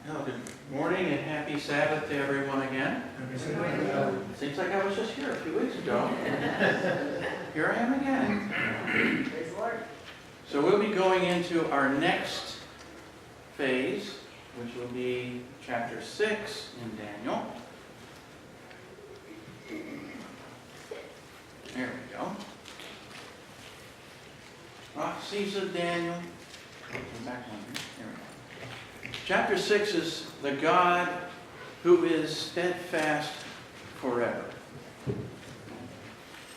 Well, good morning and happy Sabbath to everyone again. Seems like I was just here a few weeks ago. Here I am again. Praise the Lord. So we'll be going into our next phase, which will be chapter 6 in Daniel. There we go. Prophecies of Daniel. Back one here. There we go. Chapter 6 is the God who is steadfast forever.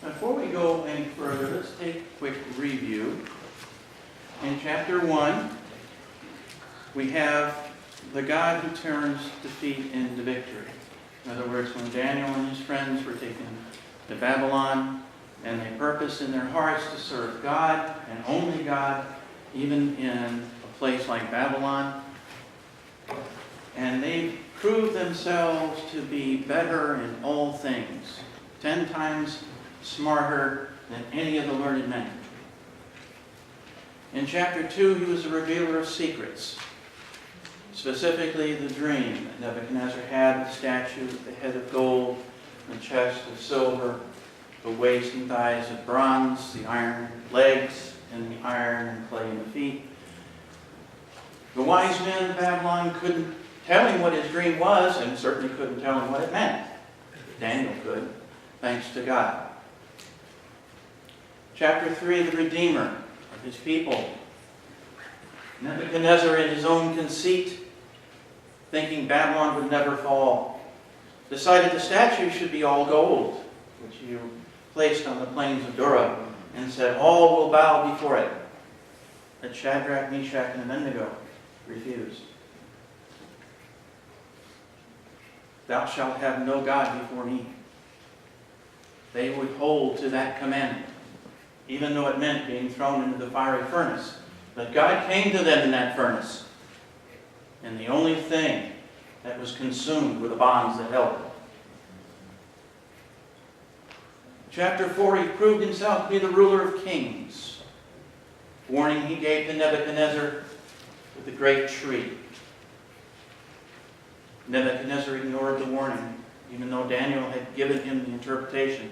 Before we go any further, let's take a quick review. In chapter 1, we have the God who turns defeat into victory. In other words, when Daniel and his friends were taken to Babylon, and they purposed in their hearts to serve God and only God, even in a place like Babylon, and they proved themselves to be better in all things, 10 times smarter than any of the learned men. In chapter 2, he was a revealer of secrets, specifically the dream that Nebuchadnezzar had, the statue, the head of gold, the chest of silver, the waist and thighs of bronze, the iron legs, and the iron and clay in the feet. The wise men of Babylon couldn't tell him what his dream was, and certainly couldn't tell him what it meant. Daniel could, thanks to God. Chapter 3, the Redeemer of his people. Nebuchadnezzar, in his own conceit, thinking Babylon would never fall, decided the statue should be all gold, which he placed on the plains of Dura, and said, all will bow before it. But Shadrach, Meshach, and Abednego refused. Thou shalt have no God before me. They would hold to that commandment, even though it meant being thrown into the fiery furnace. But God came to them in that furnace, and the only thing that was consumed were the bonds that held it. Chapter 4, he proved himself to be the ruler of kings. Warning he gave to Nebuchadnezzar with the great tree. Nebuchadnezzar ignored the warning, even though Daniel had given him the interpretation.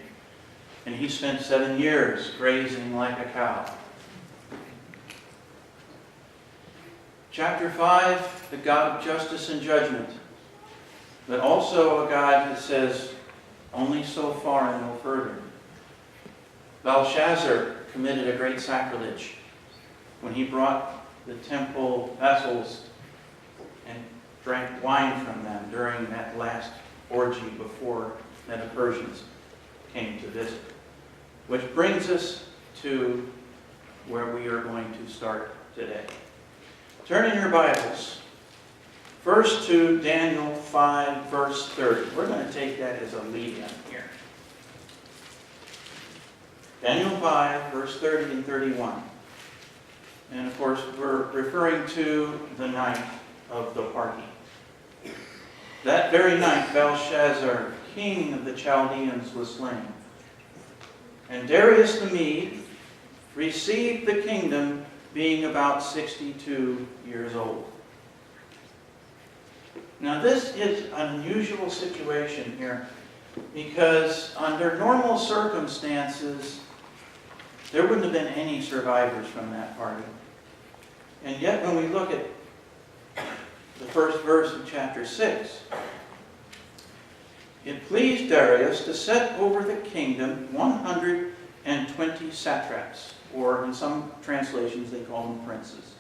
And he spent 7 years grazing like a cow. Chapter 5, the God of justice and judgment. But also a God that says, only so far and no further. Belshazzar committed a great sacrilege when he brought the temple vessels and drank wine from them during that last orgy before the Persians came to visit. Which brings us to where we are going to start today. Turn in your Bibles first to Daniel 5, verse 30. We're going to take that as a lead-in here. Daniel 5, verse 30 and 31. And of course, we're referring to the night of the party. That very night, Belshazzar, king of the Chaldeans, was slain. And Darius the Mede received the kingdom being about 62 years old. Now this is an unusual situation here because under normal circumstances, there wouldn't have been any survivors from that party. And yet when we look at the first verse of chapter 6, it pleased Darius to set over the kingdom 120 satraps, or in some translations they call them princes,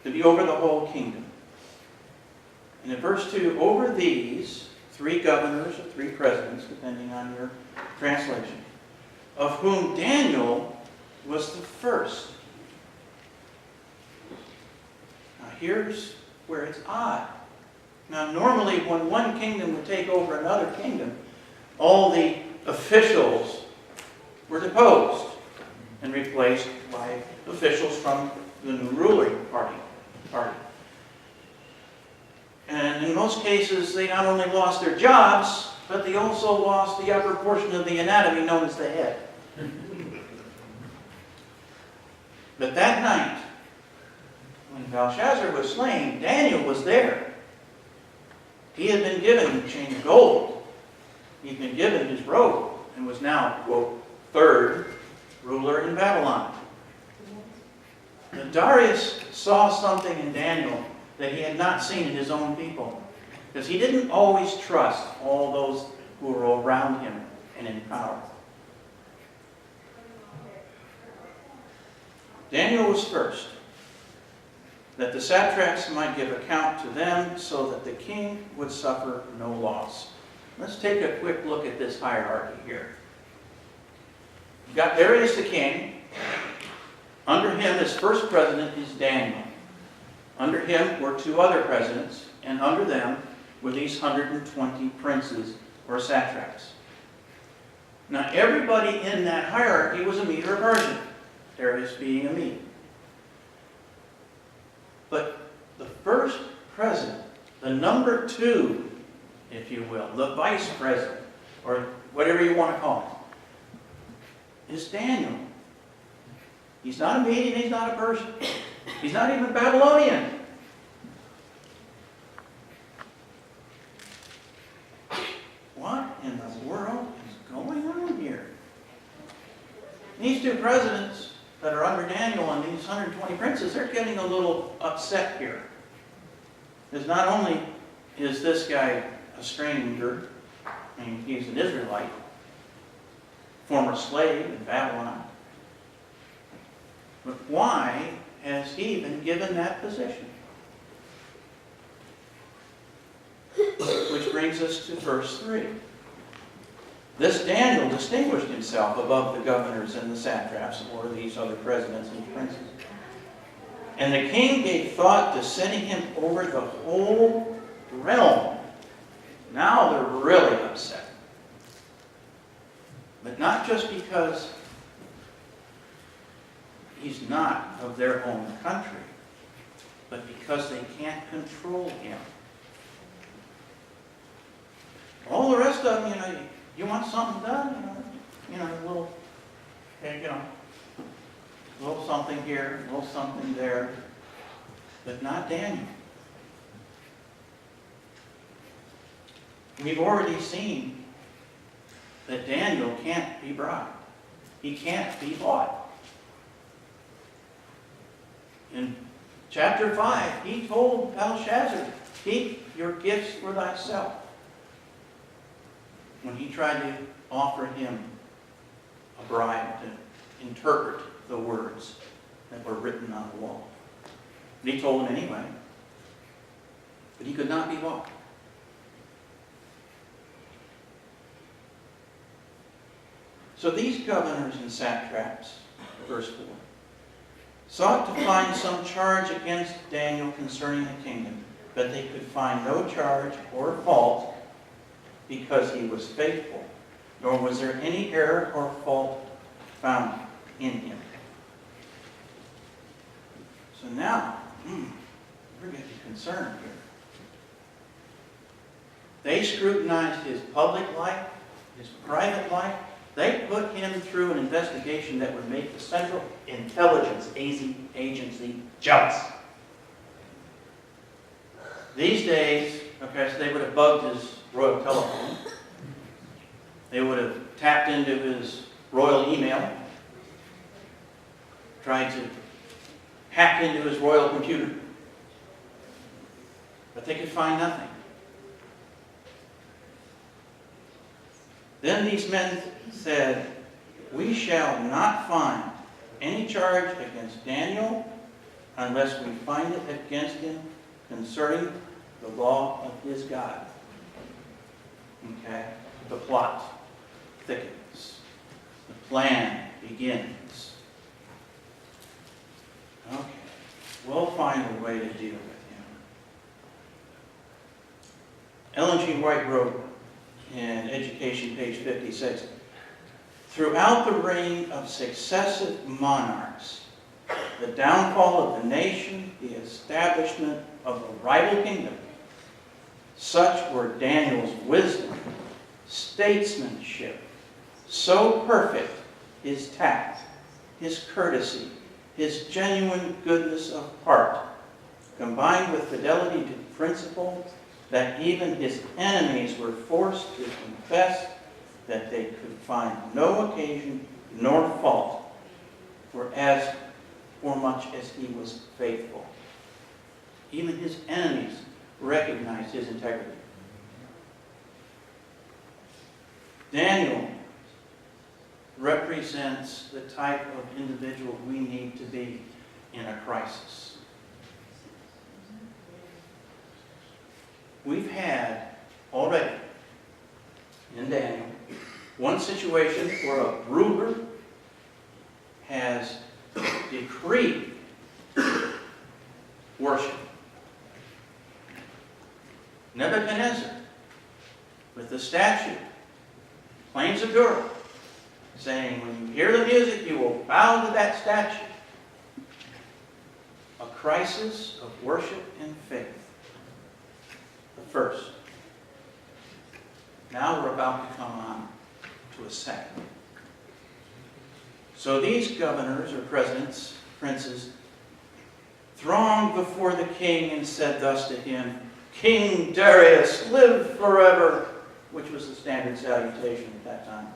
to be over the whole kingdom. And in verse 2, over these, 3 governors or 3 presidents, depending on your translation, of whom Daniel was the first. Now here's where it's odd. Now normally when one kingdom would take over another kingdom, all the officials were deposed and replaced by officials from the new ruling party. And in most cases, they not only lost their jobs, but they also lost the upper portion of the anatomy known as the head. But that night, when Belshazzar was slain, Daniel was there. He had been given the chain of gold. He'd been given his robe and was now, quote, third ruler in Babylon. Now, Darius saw something in Daniel that he had not seen in his own people, because he didn't always trust all those who were around him and in power. Daniel was first, that the satraps might give account to them, so that the king would suffer no loss. Let's take a quick look at this hierarchy here. You've got Darius the king. Under him, his first president is Daniel. Under him were two other presidents, and under them were these 120 princes or satraps. Now, everybody in that hierarchy was a Mede or Persian, Darius being a Mede. But the first president, the number two, if you will, the vice president, or whatever you want to call him, is Daniel. He's not a Median, he's not a Persian. He's not even Babylonian. What in the world is going on here? These two presidents that are under Daniel and these 120 princes, they're getting a little upset here. Because not only is this guy a stranger, I mean, he's an Israelite, former slave in Babylon, but why has he been given that position? Which brings us to verse 3. This Daniel distinguished himself above the governors and the satraps, or these other presidents and princes. And the king gave thought to setting him over the whole realm. Now they're really upset. But not just because he's not of their own country, but because they can't control him. All the rest of them, you want something done? A little, a little something here, a little something there, but not Daniel. We've already seen that Daniel can't be bribed. He can't be bought. In chapter 5, he told Belshazzar, keep your gifts for thyself, when he tried to offer him a bribe to interpret the words that were written on the wall. And he told him anyway, but he could not be bought. So these governors and satraps, verse 4, sought to find some charge against Daniel concerning the kingdom, but they could find no charge or fault, because he was faithful, nor was there any error or fault found in him. So now, we're getting concerned here. They scrutinized his public life, his private life. They put him through an investigation that would make the Central Intelligence Agency jealous. These days, so they would have bugged his royal telephone. They would have tapped into his royal email, tried to hack into his royal computer. But they could find nothing. Then these men said, we shall not find any charge against Daniel unless we find it against him concerning the law of his God. Okay? The plot thickens. The plan begins. Okay. We'll find a way to deal with him. Ellen G. White wrote in Education, page 56, throughout the reign of successive monarchs, the downfall of the nation, the establishment of a rival kingdom, such were Daniel's wisdom, statesmanship, so perfect his tact, his courtesy, his genuine goodness of heart, combined with fidelity to principle, that even his enemies were forced to confess that they could find no occasion nor fault, for much as he was faithful. Even his enemies recognized his integrity. Daniel represents the type of individual we need to be in a crisis. We've had already in Daniel one situation where a ruler has decreed worship. Nebuchadnezzar, with the statue, Plains of Dura, saying, when you hear the music, you will bow to that statue. A crisis of worship and faith. The first. Now we're about to come on to a second. So these governors or presidents, princes, thronged before the king and said thus to him, King Darius, live forever, which was the standard salutation at that time.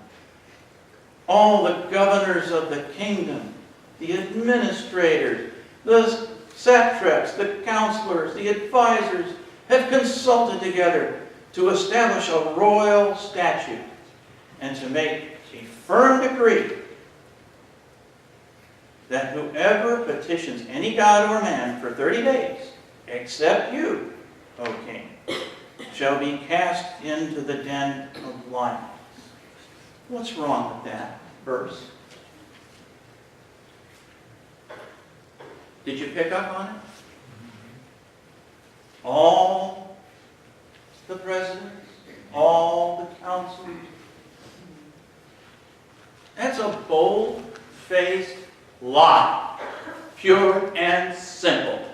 All the governors of the kingdom, the administrators, the satraps, the counselors, the advisors, have consulted together to establish a royal statute and to make a firm decree that whoever petitions any god or man for 30 days, except you, O king, shall be cast into the den of lions. What's wrong with that verse? Did you pick up on it? All the presidents, all the counselors. That's a bold-faced lie, pure and simple.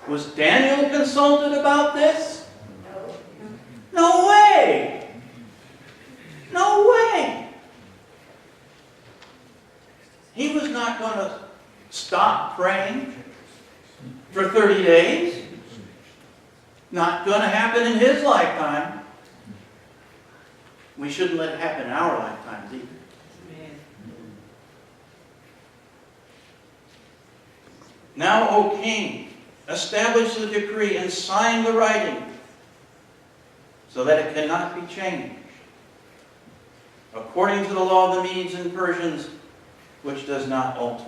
Was Daniel consulted about this? No way! No way! He was not going to stop praying for 30 days. Not going to happen in his lifetime. We shouldn't let it happen in our lifetimes either. Now, O king, establish the decree and sign the writing so that it cannot be changed, according to the law of the Medes and Persians, which does not alter.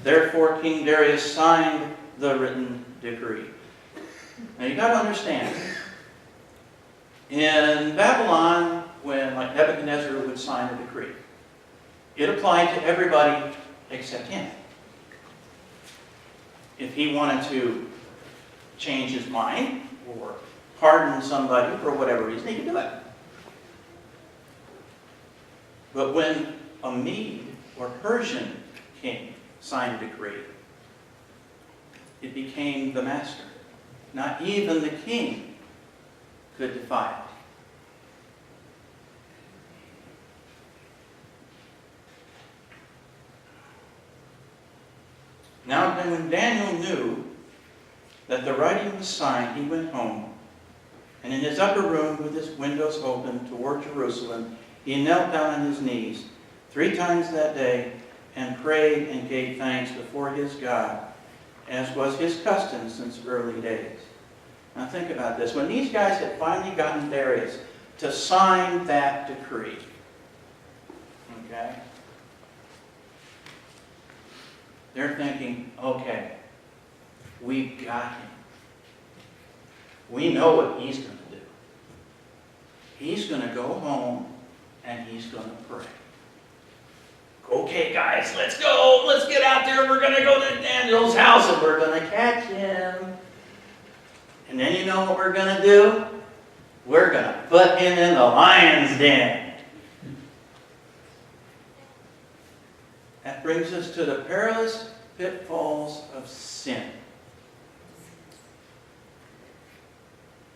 Therefore, King Darius signed the written decree. Now, you've got to understand, in Babylon, when like Nebuchadnezzar would sign a decree, it applied to everybody except him. If he wanted to change his mind or pardon somebody for whatever reason, he could do it. But when a Mede or Persian king signed a decree, it became the master. Not even the king could defy it. Now, when Daniel knew that the writing was signed, he went home, and in his upper room with his windows open toward Jerusalem, he knelt down on his knees 3 times that day and prayed and gave thanks before his God, as was his custom since early days. Now think about this. When these guys had finally gotten Darius to sign that decree, okay, they're thinking, okay, we've got him. We know what he's going to do. He's going to go home and he's going to pray. Okay, guys, let's go. Let's get out there. We're going to go to Daniel's house and we're going to catch him. And then you know what we're going to do? We're going to put him in the lion's den. That brings us to the perilous pitfalls of sin.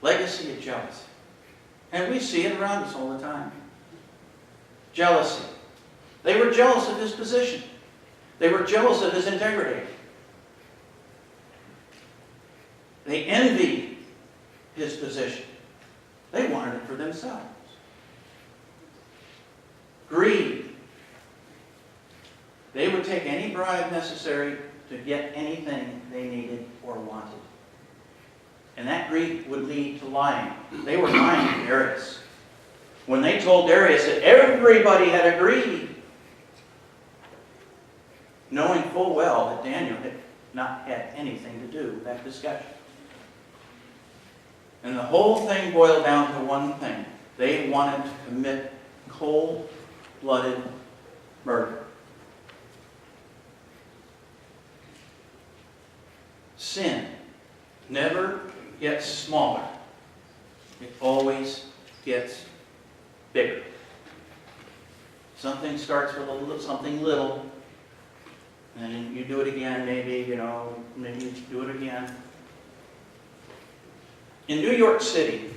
Legacy of jealousy. And we see it around us all the time. Jealousy. They were jealous of his position. They were jealous of his integrity. They envied his position. They wanted it for themselves. Greed. They would take any bribe necessary to get anything they needed or wanted. And that greed would lead to lying. They were lying to Darius. When they told Darius that everybody had agreed, knowing full well that Daniel had not had anything to do with that discussion. And the whole thing boiled down to one thing. They wanted to commit cold-blooded murder. Sin never gets smaller. It always gets bigger. Something starts with something little, and then you do it again, maybe you do it again. In New York City,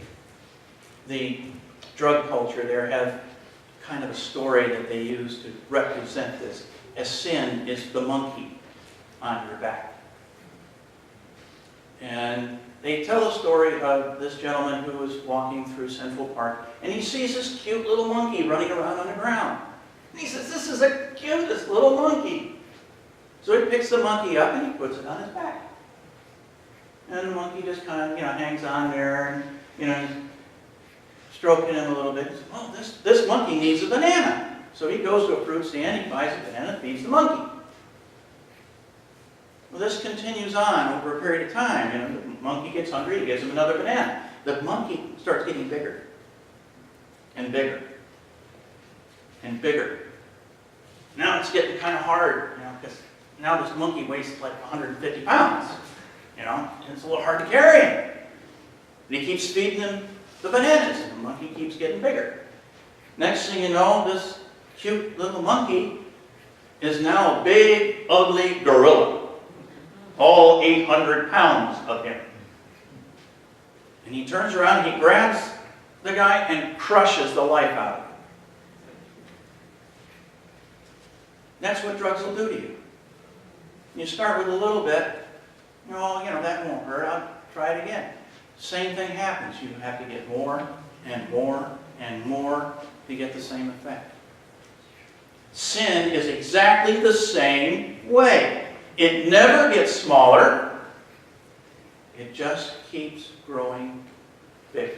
the drug culture there have kind of a story that they use to represent this, as sin is the monkey on your back. And they tell a story of this gentleman who was walking through Central Park, and he sees this cute little monkey running around on the ground. And he says, "This is the cutest little monkey." So he picks the monkey up and he puts it on his back. And the monkey just kind of, hangs on there and, stroking him a little bit. He says, "Well, this monkey needs a banana." So he goes to a fruit stand, he buys a banana, feeds the monkey. Well, this continues on over a period of time. The monkey gets hungry, he gives him another banana. The monkey starts getting bigger and bigger and bigger. Now it's getting kind of hard, because now this monkey weighs like 150 pounds, and it's a little hard to carry him. And he keeps feeding him the bananas, and the monkey keeps getting bigger. Next thing you know, this cute little monkey is now a big, ugly gorilla. All 800 pounds of him. And he turns around, he grabs the guy and crushes the life out of him. That's what drugs will do to you. You start with a little bit, that won't hurt, I'll try it again. Same thing happens. You have to get more and more and more to get the same effect. Sin is exactly the same way. It never gets smaller. It just keeps growing bigger.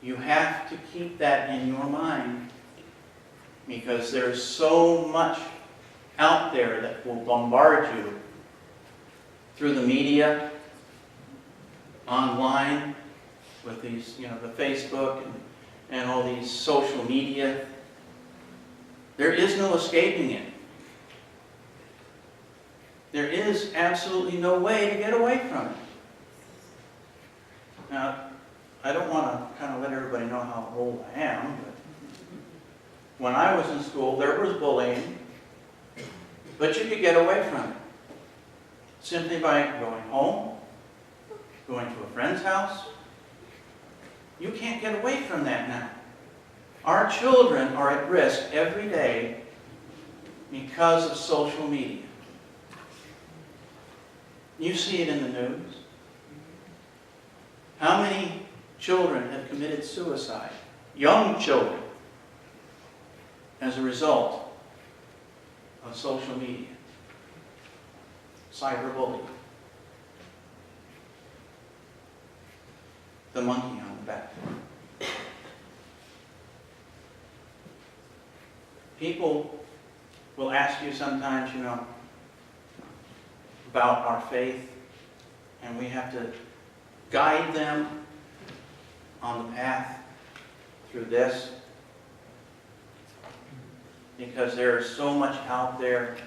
You have to keep that in your mind, because there's so much out there that will bombard you through the media, online, with these, the Facebook and all these social media. There is no escaping it. There is absolutely no way to get away from it. Now, I don't want to kind of let everybody know how old I am, but when I was in school, there was bullying, but you could get away from it simply by going home, going to a friend's house. You can't get away from that now. Our children are at risk every day because of social media. You see it in the news. How many children have committed suicide? Young children, as a result of social media, cyberbullying, the monkey on the back. People will ask you sometimes, about our faith, and we have to guide them on the path through this, because there is so much out there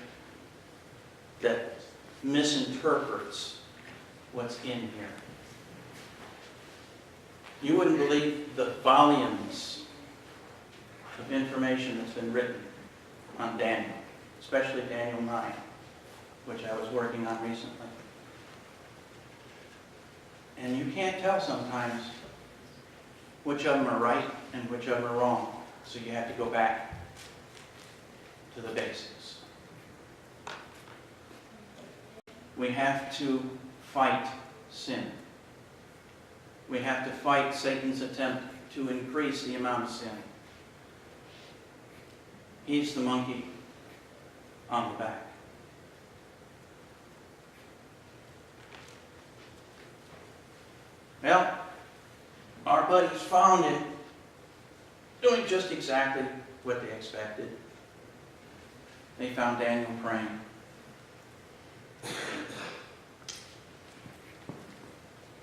that misinterprets what's in here. You wouldn't believe the volumes of information that's been written on Daniel, especially Daniel 9. Which I was working on recently. And you can't tell sometimes which of them are right and which of them are wrong. So you have to go back to the basics. We have to fight sin. We have to fight Satan's attempt to increase the amount of sin. He's the monkey on the back. Well, our buddies found him doing just exactly what they expected. They found Daniel praying.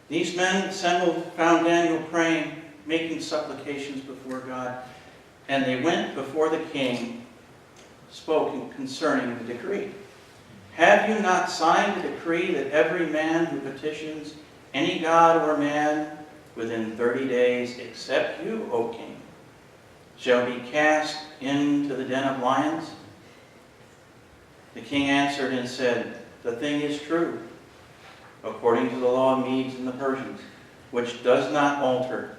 These men assembled, found Daniel praying, making supplications before God, and they went before the king, spoken concerning the decree. Have you not signed a decree that every man who petitions any god or man within 30 days, except you, O king, shall be cast into the den of lions? The king answered and said, the thing is true, according to the law of Medes and the Persians, which does not alter.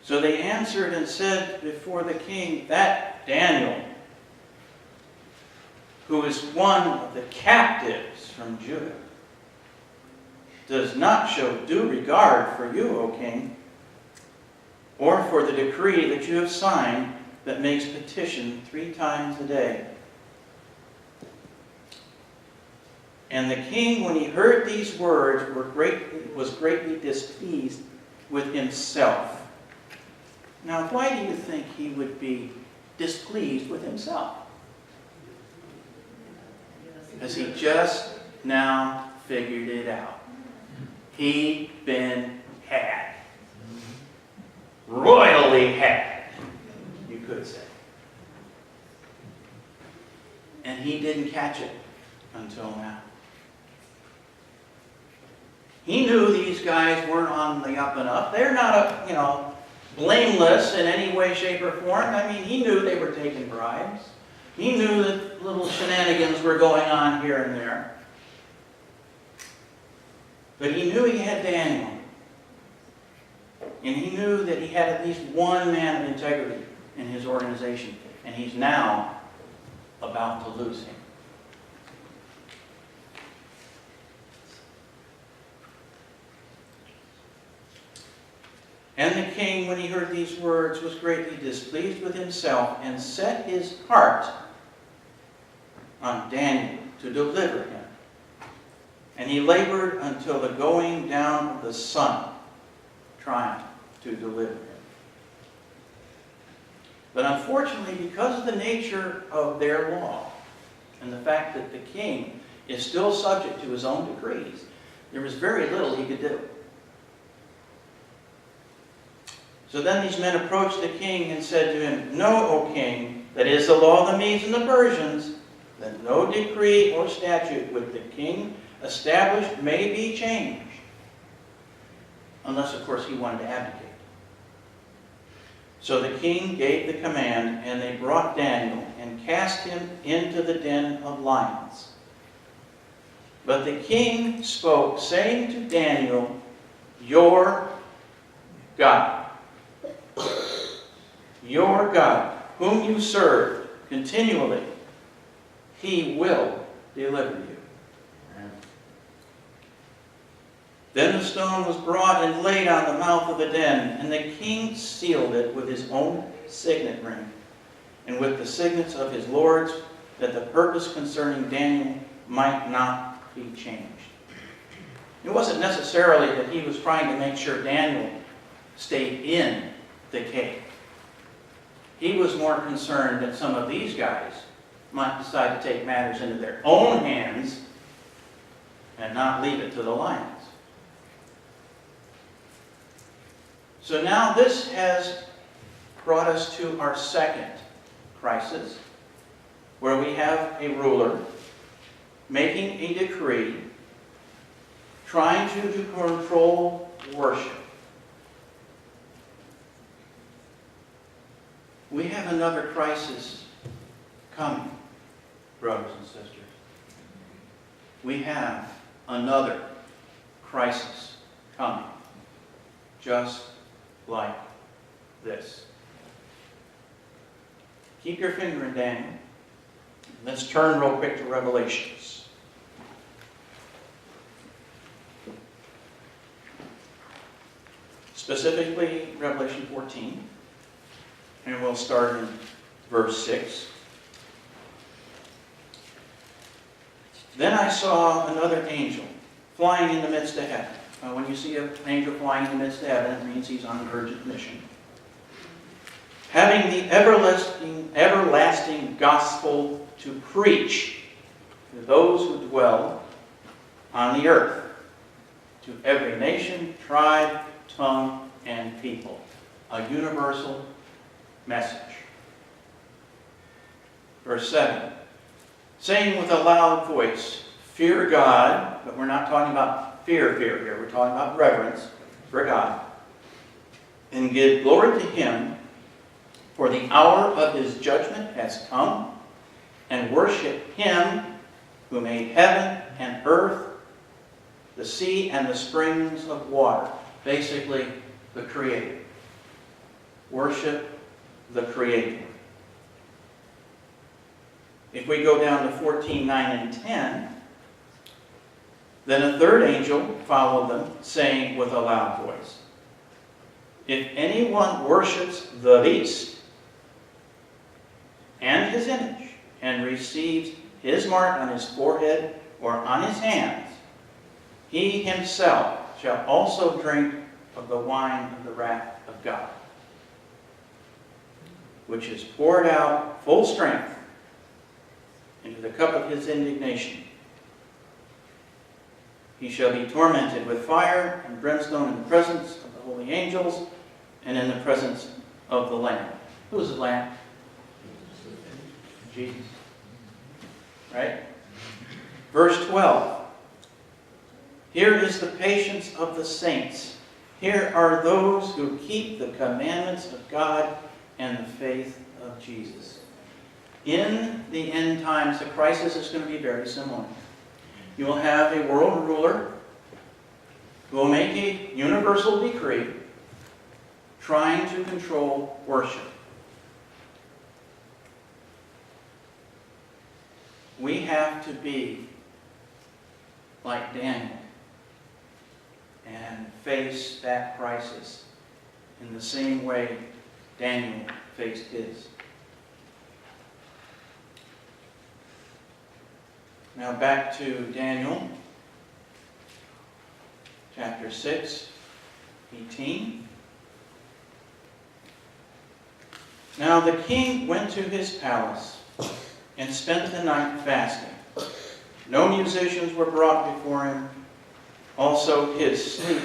So they answered and said before the king, that Daniel, who is one of the captives from Judah, does not show due regard for you, O king, or for the decree that you have signed that makes petition 3 times a day. And the king, when he heard these words, was greatly displeased with himself. Now, why do you think he would be displeased with himself? Because he just now figured it out. He'd been had. Royally had, you could say. And he didn't catch it until now. He knew these guys weren't on the up and up. They're not, blameless in any way, shape, or form. I mean, he knew they were taking bribes. He knew that little shenanigans were going on here and there. But he knew he had Daniel. And he knew that he had at least one man of integrity in his organization. And he's now about to lose him. And the king, when he heard these words, was greatly displeased with himself and set his heart on Daniel to deliver him. And he labored until the going down of the sun, trying to deliver him. But unfortunately, because of the nature of their law and the fact that the king is still subject to his own decrees, there was very little he could do. So then these men approached the king and said to him, know, O king, that is the law of the Medes and the Persians, that no decree or statute which the king established may be changed. Unless, of course, he wanted to abdicate. So the king gave the command, and they brought Daniel and cast him into the den of lions. But the king spoke, saying to Daniel, your God, your God, whom you serve continually, he will deliver you. Amen. Then the stone was brought and laid on the mouth of the den, and the king sealed it with his own signet ring, and with the signets of his lords, that the purpose concerning Daniel might not be changed. It wasn't necessarily that he was trying to make sure Daniel stayed in the cave. He was more concerned that some of these guys might decide to take matters into their own hands and not leave it to the lions. So now this has brought us to our second crisis, where we have a ruler making a decree, trying to control worship. We have another crisis coming, brothers and sisters. We have another crisis coming, just like this. Keep your finger in Daniel. Let's turn real quick to Revelations. specifically Revelation 14. And we'll start in verse 6. Then I saw another angel flying in the midst of heaven. When you see an angel flying in the midst of heaven, it means he's on an urgent mission. Having the everlasting gospel to preach to those who dwell on the earth, to every nation, tribe, tongue, and people. A universal message. Verse 7. Saying with a loud voice, fear God, but we're not talking about fear here. We're talking about reverence for God. And give glory to Him, for the hour of His judgment has come, and worship Him who made heaven and earth, the sea and the springs of water. Basically, the Creator. Worship the Creator. If we go down to 14, 9, and 10, then a third angel followed them, saying with a loud voice, if anyone worships the beast and his image, and receives his mark on his forehead or on his hands, he himself shall also drink of the wine of the wrath of God, which is poured out full strength into the cup of his indignation. He shall be tormented with fire and brimstone in the presence of the holy angels and in the presence of the Lamb. Who is the Lamb? Jesus. Right? Verse 12. Here is the patience of the saints. Here are those who keep the commandments of God and the faith of Jesus. In the end times, the crisis is going to be very similar. You will have a world ruler who will make a universal decree trying to control worship. We have to be like Daniel and face that crisis in the same way Daniel faced his. Now back to Daniel, chapter 6, 18. Now the king went to his palace and spent the night fasting. No musicians were brought before him. Also his sleep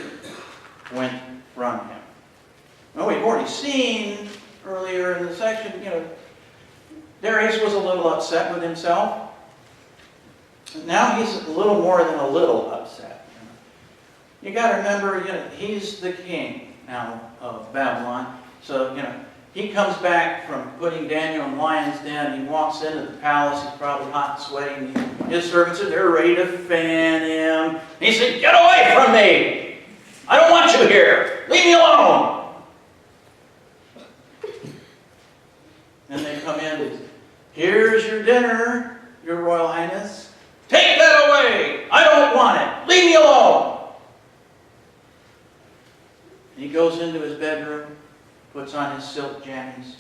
went from him. Now we've already seen earlier in the section, Darius was a little upset with himself. Now he's a little more than a little upset. You got to remember, he's the king now of Babylon. So, he comes back from putting Daniel in the lion's den. He walks into the palace. He's probably hot and sweating. His servants are there ready to fan him. And he said, "Get away from me! I don't want you here. Leave me alone." And they come in and say, "Here's your dinner, Your Royal Highness. Take that away! I don't want it! Leave me alone!" He goes into his bedroom, puts on his silk jammies,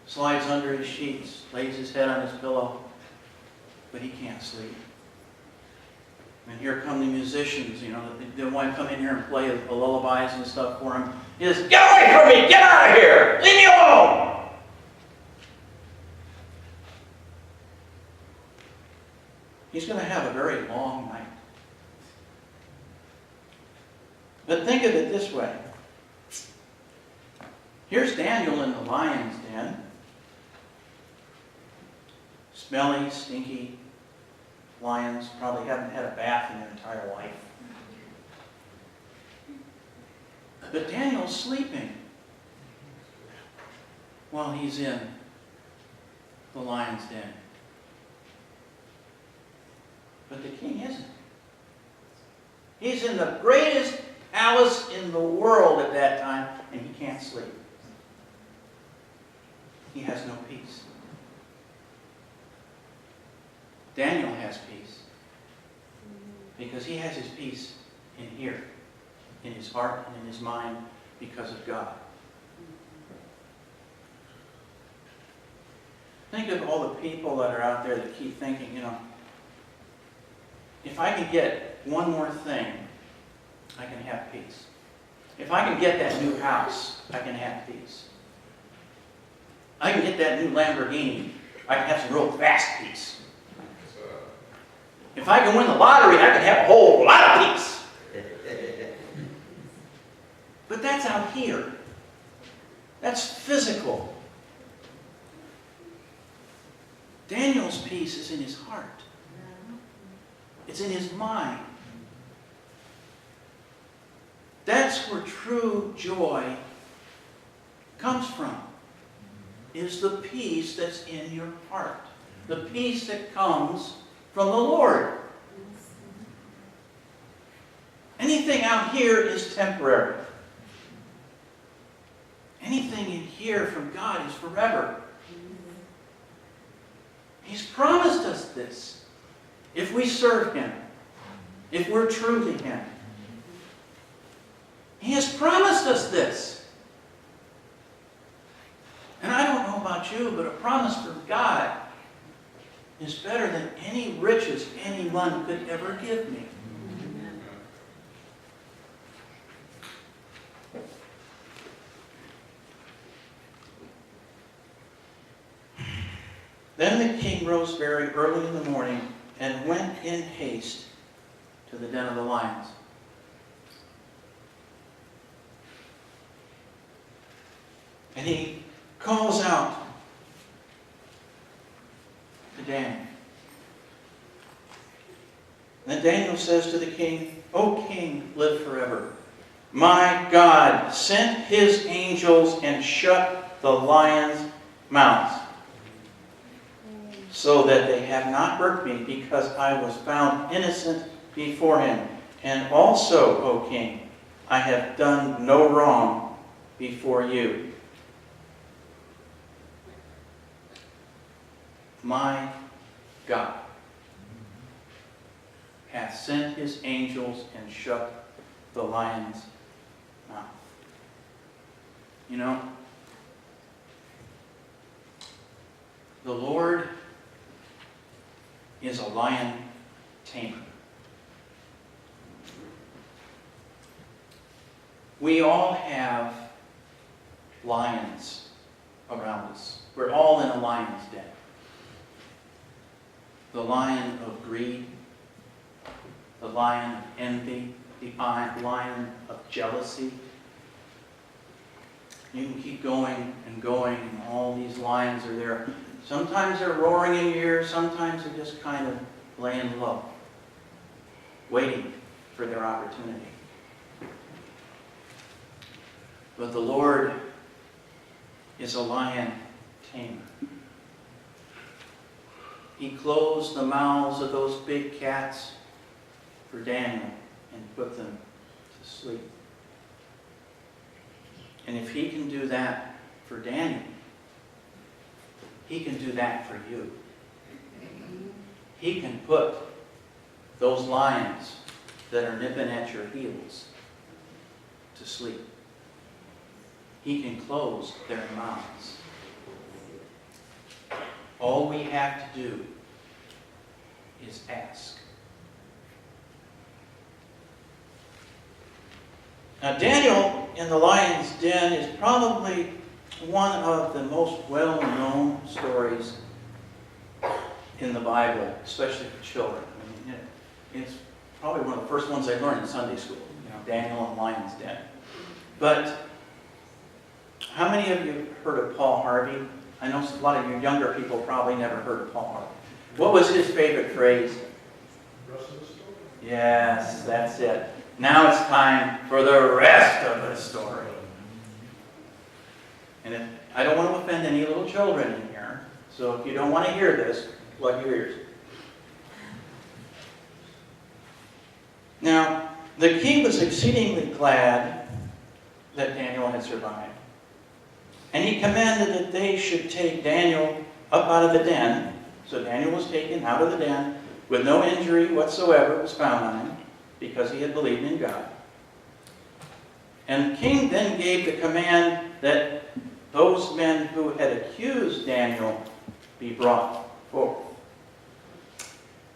slides under his sheets, lays his head on his pillow, but he can't sleep. And here come the musicians, they want to come in here and play the lullabies and stuff for him. He says, "Get away from me! Get out of here! Leave me alone!" He's going to have a very long night. But think of it this way. Here's Daniel in the lion's den. Smelly, stinky lions. Probably haven't had a bath in their entire life. But Daniel's sleeping while he's in the lion's den. But the king isn't. He's in the greatest palace in the world at that time, and he can't sleep. He has no peace. Daniel has peace because he has his peace in here. in his heart and in his mind because of God. Think of all the people that are out there that keep thinking, if I can get one more thing, I can have peace. If I can get that new house, I can have peace. I can get that new Lamborghini, I can have some real fast peace. If I can win the lottery, I can have a whole lot of peace. But that's out here. That's physical. Daniel's peace is in his heart. It's in his mind. That's where true joy comes from, is the peace that's in your heart. The peace that comes from the Lord. Anything out here is temporary. Anything in here from God is forever. He's promised us this. If we serve Him, if we're true to Him. He has promised us this. And I don't know about you, but a promise from God is better than any riches anyone could ever give me. Then the king rose very early in the morning and went in haste to the den of the lions. And he calls out to Daniel. Then Daniel says to the king, "O king, live forever. My God sent his angels and shut the lions' mouths, so that they have not hurt me, because I was found innocent before him. And also, O king, I have done no wrong before you." My God hath sent his angels and shut the lion's mouth. The Lord is a lion tamer. We all have lions around us. We're all in a lion's den. The lion of greed, the lion of envy, the lion of jealousy. You can keep going, and all these lions are there. Sometimes they're roaring in your ear, sometimes they're just kind of laying low, waiting for their opportunity. But the Lord is a lion tamer. He closed the mouths of those big cats for Daniel and put them to sleep. And if He can do that for Daniel, He can do that for you. He can put those lions that are nipping at your heels to sleep. He can close their mouths. All we have to do is ask. Now, Daniel in the lion's den is probably one of the most well-known stories in the Bible, especially for children. It's probably one of the first ones I learned in Sunday school, Daniel and the lion's den. But how many of you have heard of Paul Harvey? I know a lot of you younger people probably never heard of Paul Harvey. What was his favorite phrase? The rest of the story. Yes, that's it. Now it's time for the rest of the story. And I don't want to offend any little children in here, so if you don't want to hear this, plug your ears. Now, the king was exceedingly glad that Daniel had survived. And he commanded that they should take Daniel up out of the den. So Daniel was taken out of the den with no injury whatsoever was found on him, because he had believed in God. And the king then gave the command that those men who had accused Daniel be brought forth,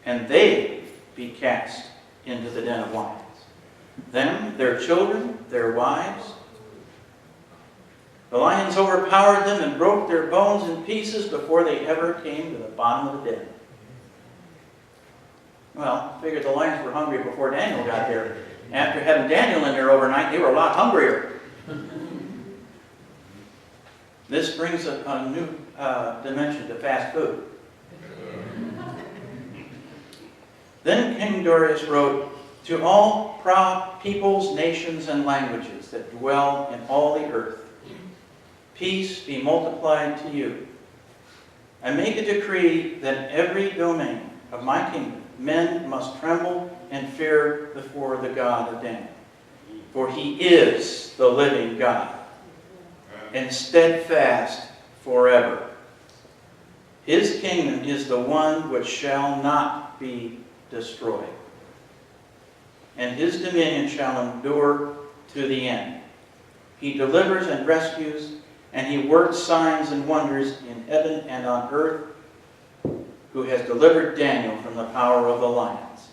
and they be cast into the den of lions. Them, their children, their wives. The lions overpowered them and broke their bones in pieces before they ever came to the bottom of the den. Well, I figured the lions were hungry before Daniel got there. After having Daniel in there overnight, they were a lot hungrier. This brings a new dimension to fast food. Then King Darius wrote, "To all proud peoples, nations, and languages that dwell in all the earth, peace be multiplied to you. I make a decree that in every domain of my kingdom, men must tremble and fear before the God of Daniel. For he is the living God, and steadfast forever. His kingdom is the one which shall not be destroyed, and his dominion shall endure to the end. He delivers and rescues, and he works signs and wonders in heaven and on earth, who has delivered Daniel from the power of the lions."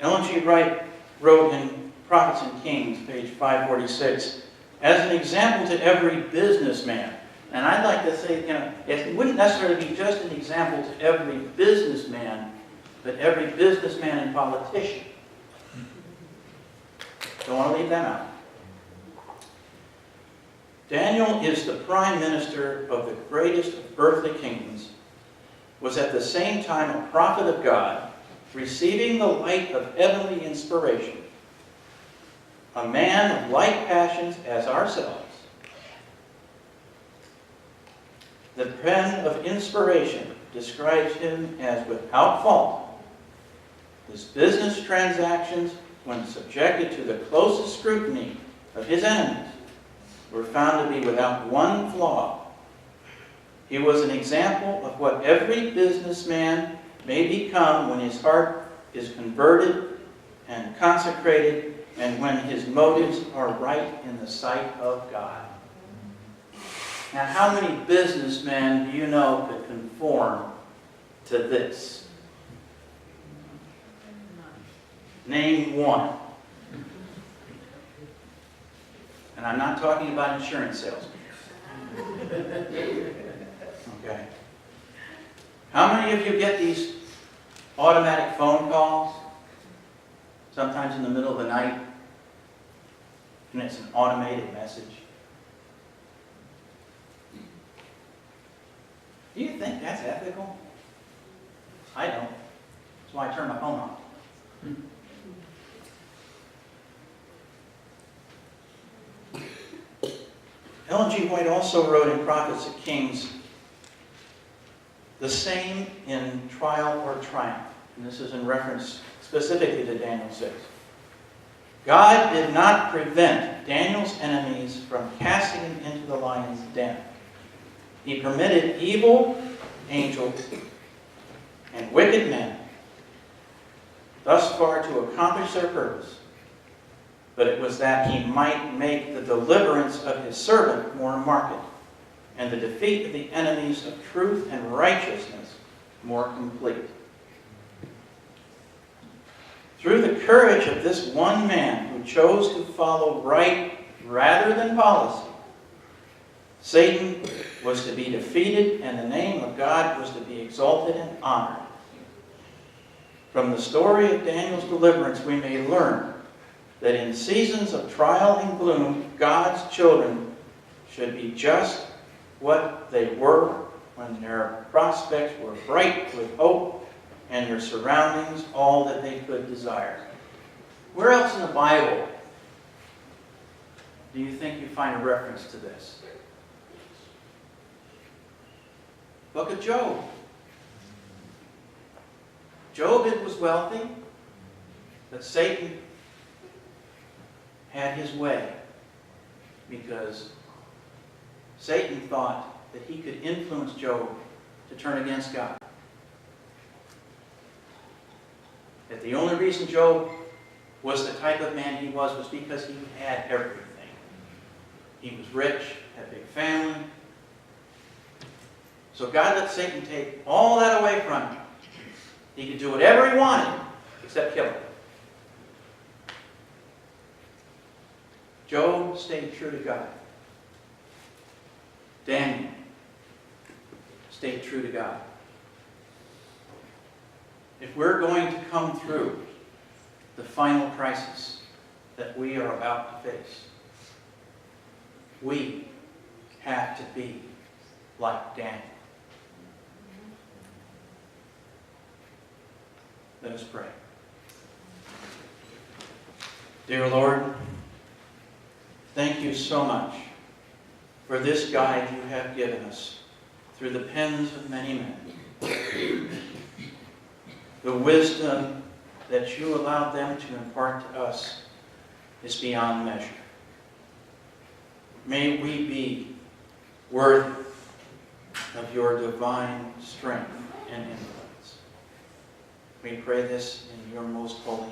Ellen G. Wright wrote in Prophets and Kings, page 546, "As an example to every businessman," and I'd like to say, it wouldn't necessarily be just an example to every businessman, but every businessman and politician. Don't want to leave them out. Daniel is the prime minister of the greatest of earthly kingdoms, was at the same time a prophet of God, receiving the light of heavenly inspiration, a man of like passions as ourselves. The pen of inspiration describes him as without fault. His business transactions, when subjected to the closest scrutiny of his enemies, were found to be without one flaw. He was an example of what every businessman may become when his heart is converted and consecrated, and when his motives are right in the sight of God. Now, how many businessmen do you know could conform to this? Name one. And I'm not talking about insurance salesmen. Okay. How many of you get these automatic phone calls, sometimes in the middle of the night, and it's an automated message? Do you think that's ethical? I don't. That's why I turn my phone off. Ellen G. White also wrote in Prophets and Kings, "The same in trial or triumph." And this is in reference specifically to Daniel 6. "God did not prevent Daniel's enemies from casting him into the lion's den. He permitted evil angels and wicked men thus far to accomplish their purpose, but it was that he might make the deliverance of his servant more marked, and the defeat of the enemies of truth and righteousness more complete." Through the courage of this one man who chose to follow right rather than policy, Satan was to be defeated, and the name of God was to be exalted and honored. From the story of Daniel's deliverance, we may learn that in seasons of trial and gloom, God's children should be just what they were when their prospects were bright with hope and their surroundings all that they could desire. Where else in the Bible do you think you find a reference to this? Book of Job. Job was wealthy, but Satan had his way because Satan thought that he could influence Job to turn against God. That the only reason Job was the type of man he was because he had everything. He was rich, had a big family. So God let Satan take all that away from him. He could do whatever he wanted except kill him. Job stayed true to God. Daniel stayed true to God. If we're going to come through the final crisis that we are about to face, we have to be like Daniel. Let us pray. Dear Lord, thank you so much for this guide you have given us through the pens of many men. The wisdom that you allowed them to impart to us is beyond measure. May we be worthy of your divine strength and influence. We pray this in your most holy